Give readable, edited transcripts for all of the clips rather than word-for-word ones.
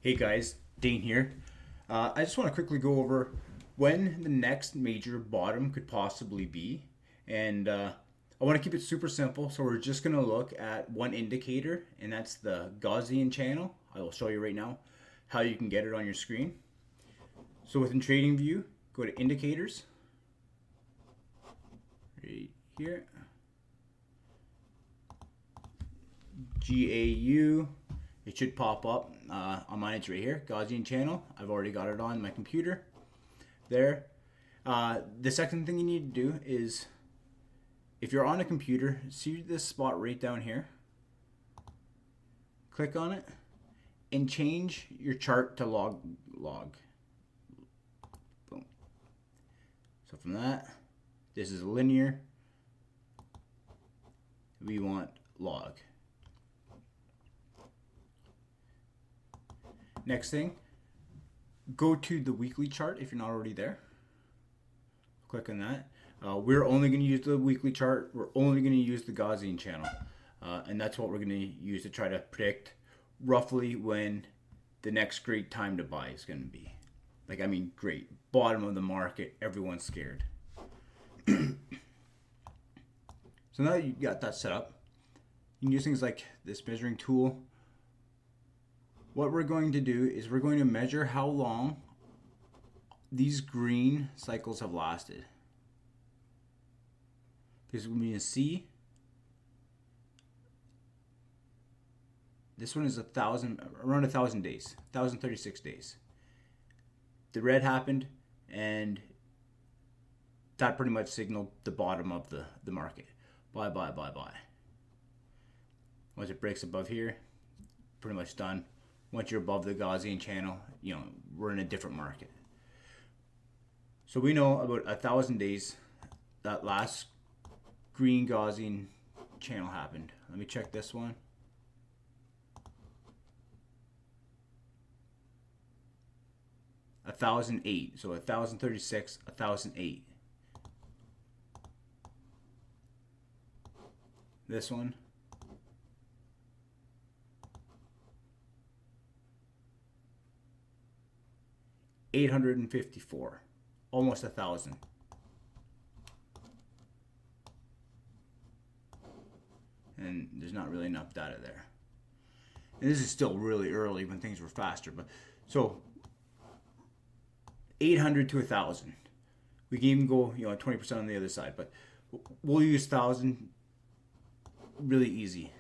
Hey guys, Dane here. I just want to quickly go over when the next major bottom could possibly be. And I want to keep it super simple, so we're just going to look at one indicator, and that's the Gaussian channel. I will show you right now how you can get it on your screen. So within TradingView, go to Indicators, right here, GAU. It should pop up. On mine, it's right here, Gaussian channel. I've already got it on my computer. There. The second thing you need to do is, if you're on a computer, see this spot right down here. Click on it and change your chart to log. Boom. So from that, this is linear. We want log. Next thing, go to the weekly chart if you're not already there. Click on that. We're only going to use the weekly chart. We're only going to use the Gaussian channel. And that's what we're going to use to try to predict roughly when the next great time to buy is going to be. Great. Bottom of the market. Everyone's scared. So now that you got that set up, you can use things like this measuring tool. What we're going to do is we're going to measure how long these green cycles have lasted. Because we can see this one is around 1,000 days, 1,036 days. The red happened, and that pretty much signaled the bottom of the market. Buy. Once it breaks above here, pretty much done. Once you're above the Gaussian channel, we're in a different market. So we know about 1,000 days that last green Gaussian channel happened. Let me check this one. $1,008. So 1,036, 1,008. This one. $854, almost 1,000. And there's not really enough data there. And this is still really early when things were faster, but so 800 to 1,000. We can even go 20% on the other side, but we'll use 1,000. Really easy.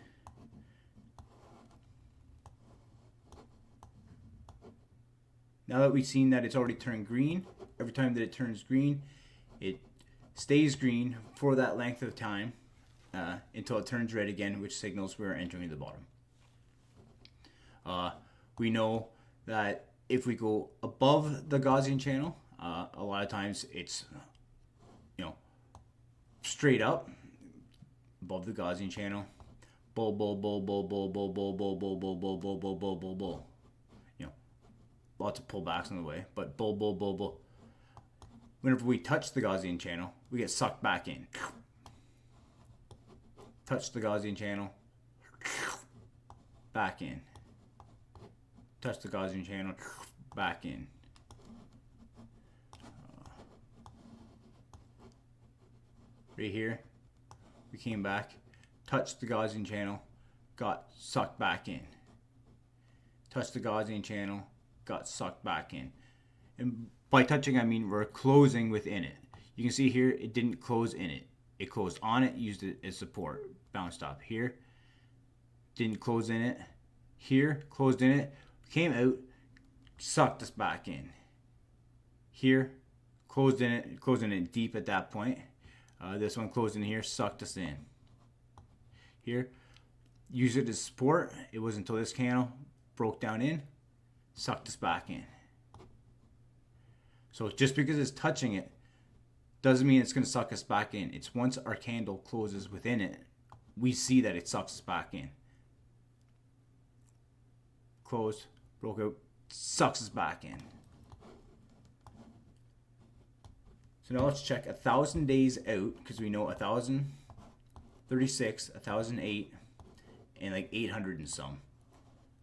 Now that we've seen that it's already turned green, every time that it turns green, it stays green for that length of time until it turns red again, which signals we're entering the bottom. We know that if we go above the Gaussian channel, a lot of times it's straight up above the Gaussian channel. Bull. Lots of pullbacks on the way, but bull. Whenever we touch the Gaussian channel, we get sucked back in. Touch the Gaussian channel, back in. Touch the Gaussian channel, back in. Right here, we came back, touched the Gaussian channel, got sucked back in. Touched the Gaussian channel, got sucked back in. And by touching, I mean we're closing within it. You can see here, it didn't close in it. It closed on it, used it as support, bounced up. Here, didn't close in it. Here, closed in it, came out, sucked us back in. Here, closed in it deep at that point. This one closed in here, sucked us in. Here, used it as support. It wasn't until this candle broke down in, sucked us back in. So just because it's touching it doesn't mean it's going to suck us back in. It's once our candle closes within it, we see that it sucks us back in. Closed, broke out, sucks us back in. So now let's check 1,000 days out, because we know 1,036, 1,008, and like 800 and some.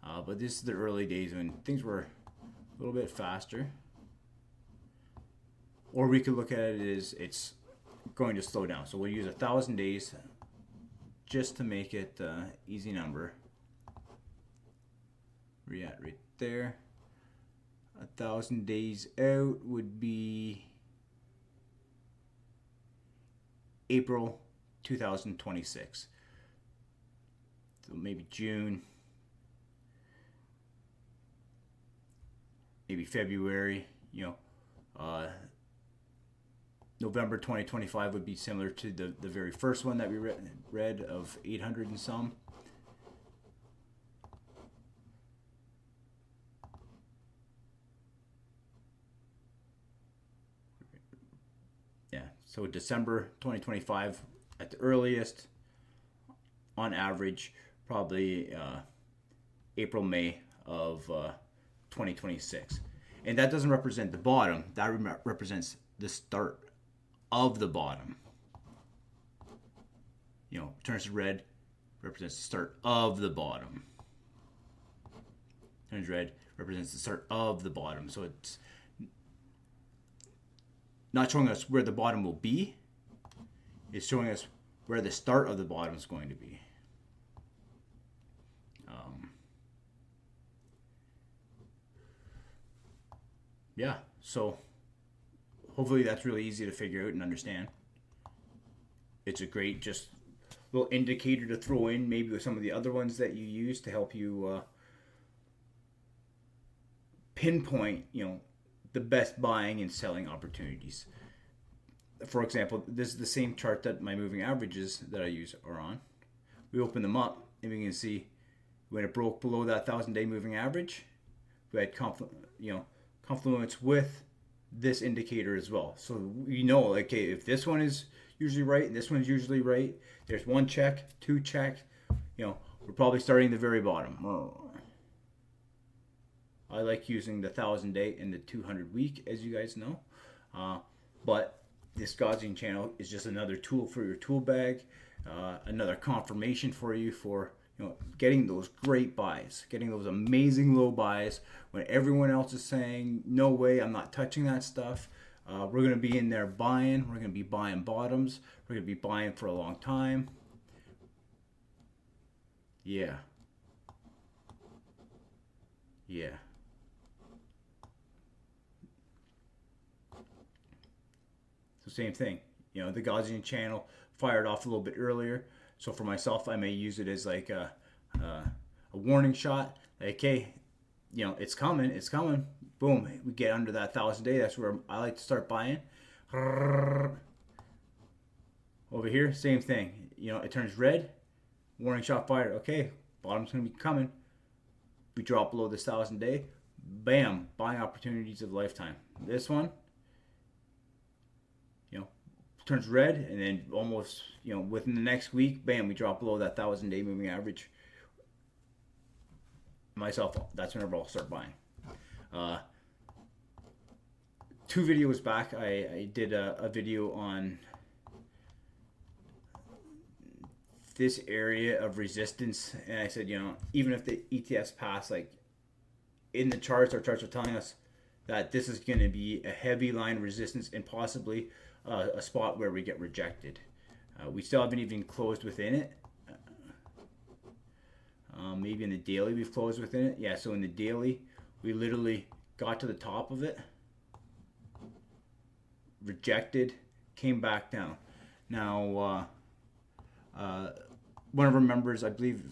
But this is the early days when things were a little bit faster. Or we could look at it as it's going to slow down. So we'll use 1,000 days just to make it easy number. We're at right there. 1,000 days out would be April 2026. So maybe June, maybe February, November 2025 would be similar to the very first one that we read of 800 and some. Yeah, so December 2025 at the earliest, on average, probably April, May of 2026. And that doesn't represent the bottom, that represents the start of the bottom. Turns red represents the start of the bottom. Turns red represents the start of the bottom. So it's not showing us where the bottom will be. It's showing us where the start of the bottom is going to be. Yeah, so hopefully that's really easy to figure out and understand. It's a great just little indicator to throw in maybe with some of the other ones that you use to help you pinpoint, the best buying and selling opportunities. For example, this is the same chart that my moving averages that I use are on. We open them up and we can see when it broke below that 1,000-day moving average, we had confluence with this indicator as well. So we know, okay, if this one is usually right and this one's usually right, there's one check, two check, we're probably starting at the very bottom. I like using the 1,000-day and the 200-week, as you guys know. But this Gausin channel is just another tool for your tool bag, another confirmation for you for getting those great buys, getting those amazing low buys when everyone else is saying, no way, I'm not touching that stuff. We're going to be in there buying. We're going to be buying bottoms. We're going to be buying for a long time. Yeah. So same thing. The Gaussian channel fired off a little bit earlier. So for myself, I may use it as like a warning shot. Like, hey, it's coming. Boom, we get under that 1,000-day. That's where I like to start buying. Over here, same thing. It turns red. Warning shot fired. Okay, bottom's going to be coming. We drop below this 1,000-day. Bam, buying opportunities of a lifetime. This one, turns red, and then almost, within the next week, bam, we drop below that 1,000-day moving average. Myself, that's whenever I'll start buying. 2 videos back, I did a video on this area of resistance, and I said, even if the ETFs pass, like in the charts, our charts are telling us that this is going to be a heavy line of resistance and possibly a spot where we get rejected. We still haven't even closed within it. Maybe in the daily we've closed within it. Yeah, so in the daily, we literally got to the top of it, rejected, came back down. Now, one of our members, I believe,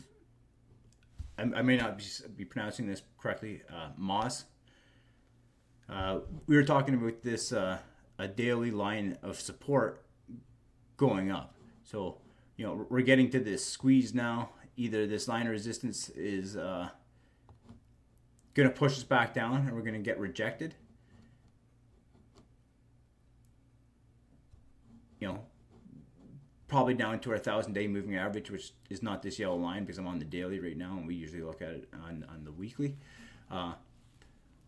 I may not be pronouncing this correctly, Moss. We were talking about this a daily line of support going up. So, we're getting to this squeeze now. Either this line of resistance is going to push us back down and we're going to get rejected. Probably down to our 1,000-day moving average, which is not this yellow line because I'm on the daily right now and we usually look at it on the weekly.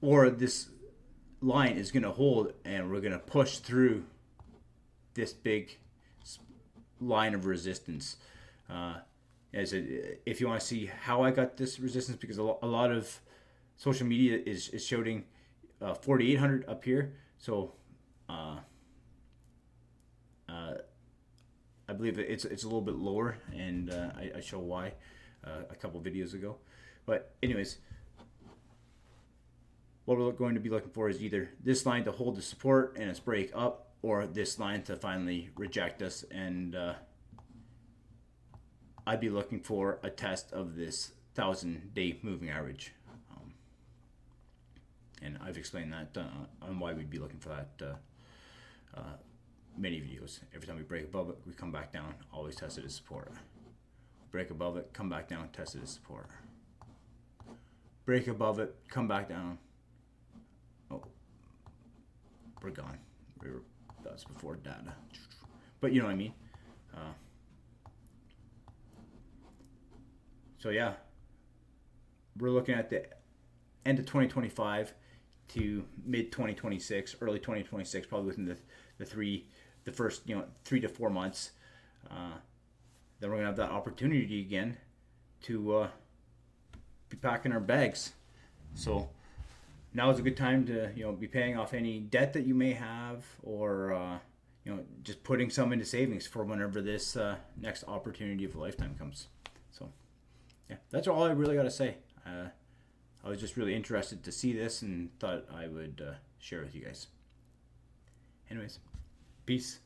Or this line is going to hold and we're going to push through this big line of resistance. if you want to see how I got this resistance, because a lot of social media is showing 4,800 up here. So I believe it's a little bit lower, and I show why a couple videos ago. But anyways, what we're going to be looking for is either this line to hold the support and its break up, or this line to finally reject us, and I'd be looking for a test of this 1,000-day moving average. And I've explained that on why we'd be looking for that many videos. Every time we break above it, we come back down, always test it as support. Break above it, come back down, test it as support. Break above it, come back down. Oh, we're gone. That's before data. But you know what I mean. So yeah, we're looking at the end of 2025 to mid 2026, early 2026, probably within the first 3 to 4 months. Then we're gonna have that opportunity again to be packing our bags. So now is a good time to be paying off any debt that you may have, or just putting some into savings for whenever this next opportunity of a lifetime comes. So yeah, that's all I really got to say. I was just really interested to see this and thought I would share with you guys. Anyways, peace.